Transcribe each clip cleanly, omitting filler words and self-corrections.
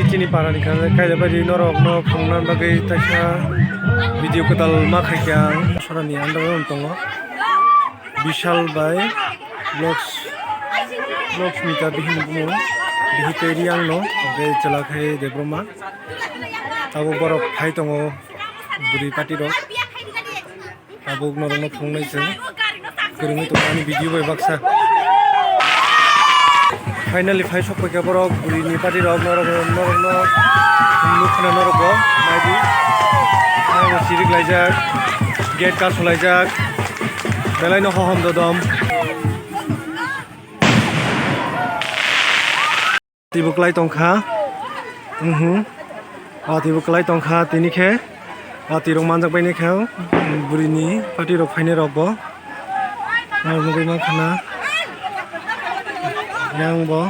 Chini parani kan kaila bari norok no phungnan bagai taisa video kedal ma khaikya sorani andar tongo Vishal bai vlogs mita bihin bumo bihiteri ang no be chala khai debroma abo borok khai tongo buri party rok abo norok no phungnai jeng kurungi to ani video bai baksa Finally, five shop ke borok buri ni party rok norok no nukhna norok bo maibi na sirik laijak gate ka sulaijak belai no hohom dodom tibuklai tongkha tibuklai tongkha tini khe tirok manjak bai ni khe buri ni party rok phaine rok bo mugai ma khana yang bo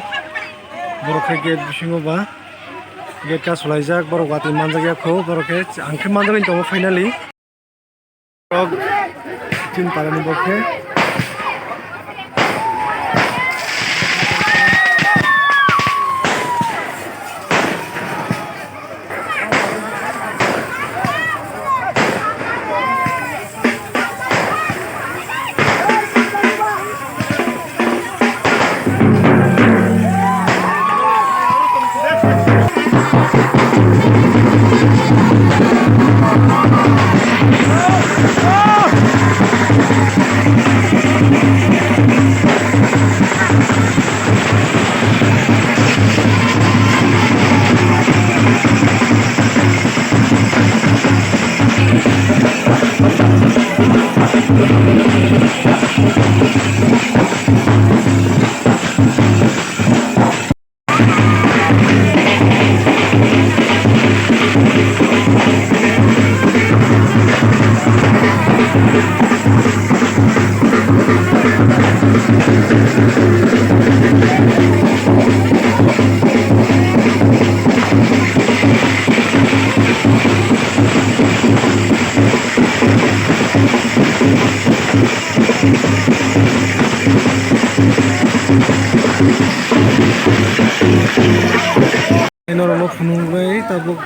borok khe gate bisingo ba gate ka sulaijak borok ati manjak yakho borok khe angkhe manjak tongo finally borok tin parani bokhe Norok phunung bai tabuk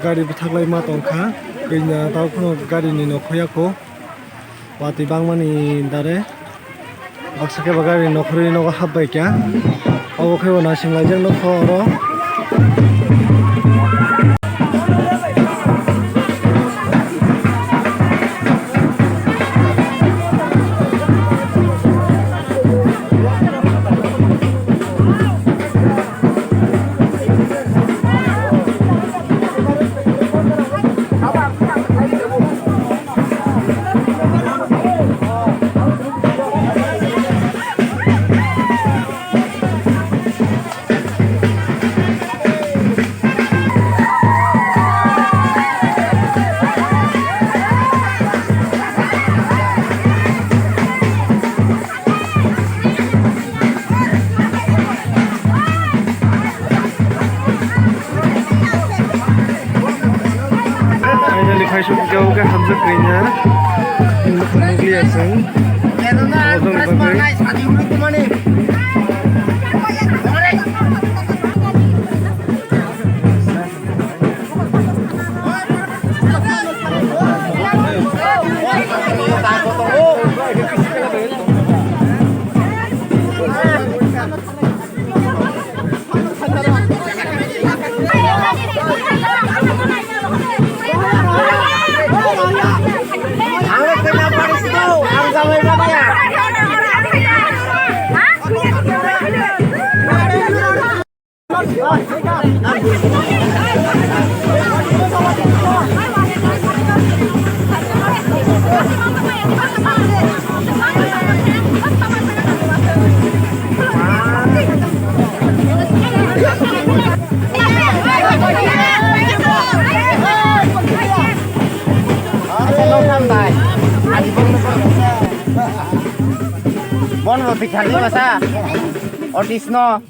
gari buthaklai ma tongkha kenya tau khono gari ni nokhoya ko wati bangmani dare baksake bagari nokhri no habbai kya abo khebo na singlai jeng no khoro Kaisuk jauh ke hamzah kayaknya ini pengguli asing Bon roti khali masa Otisno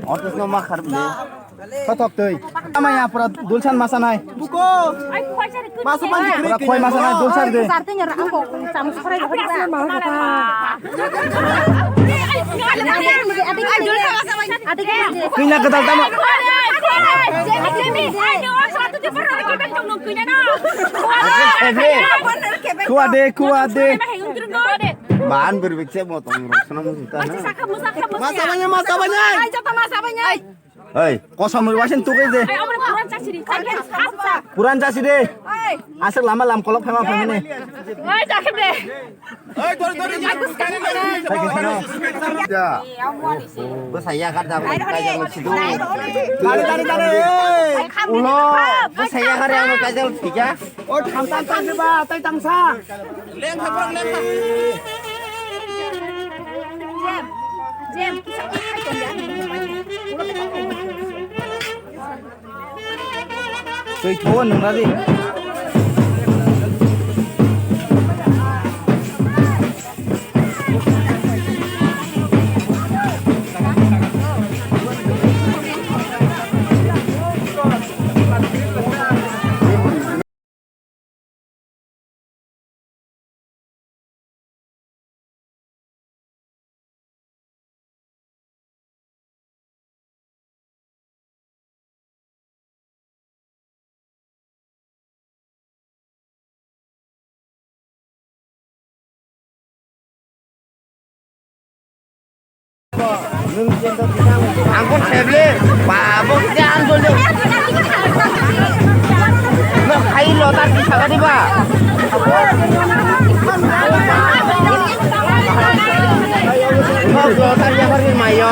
Otisno ma kharbne Katok tui Ama ya pura dulsan masa nai Buko Masa panji kiri kiri masa nai dulsan de Sartinya rangko Samus kore Dulsan masa Kina ketal tama. Kuade. Bahan berbeda motong sana musita. Masabanya. Hei, kosong mewasin tuh deh. Puran casi deh. Asal lama lam kolok sama pengen nih. Ya. Bos saya kan dapat kajal situ. Tari. Ulo, bos saya kan yang kajal tiga. Oh, tam coba, tay tangsa. Lem. Jam, Tôi thua nung ra đi. Angkut seble, babok jangan dulu. Lo kain lo tar bisa kan tiba. Lo tar yang hari mayo.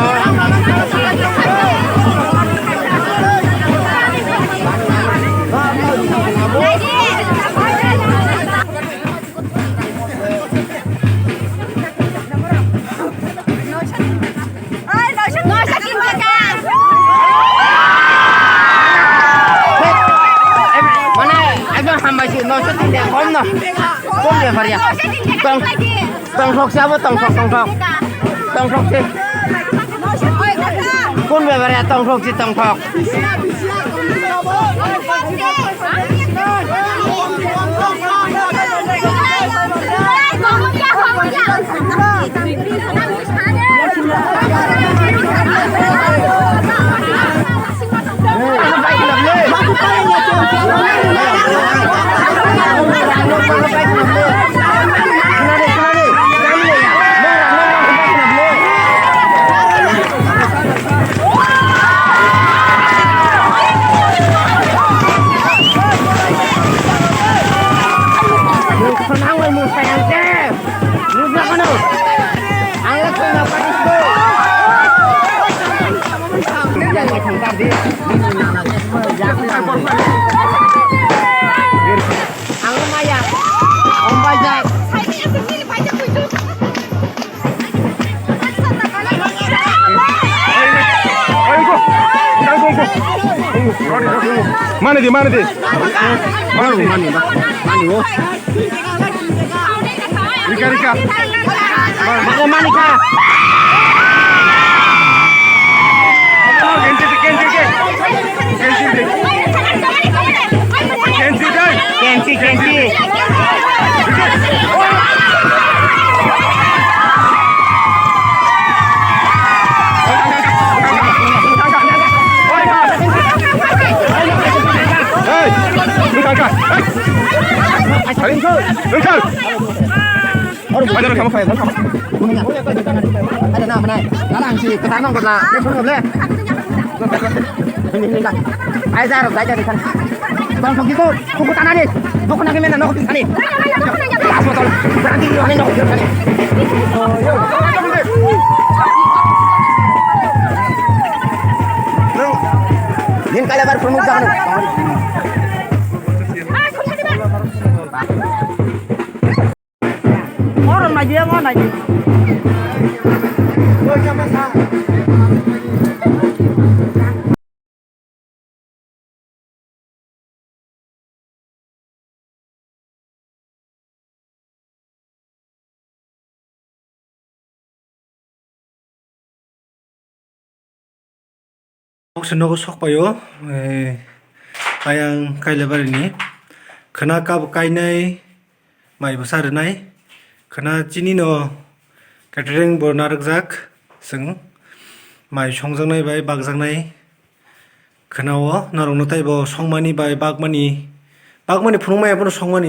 Con dia varia. Tong sok siapa tong sok. Tong sok sih. Con dia varia tong sok sih tong sok. Mana dia? Mani oh. Rika. Mani ka. Kensi. Ada kamu kayak kamu. Ada nama naik. Sekarang sih ketanong kena. Dia pun boleh. Ini dah. Ayo Zar, baca di sana. Bang begitu, kuku tanah deh. Kuku nak gimana? Nak di sana. Berarti ini nak di sana. Nin kaya baru permukaan. Orang maju yang mana aja? Senoko sokpayo ayang kailebar ini kena kab kainai mai besarnai kena chini no catering bo narakjak sing माइ संजांनाय बाय बागजांनाय खोनाव नरंनो ताइब संमानि बाय बागमानि फुंमायाबो संमानि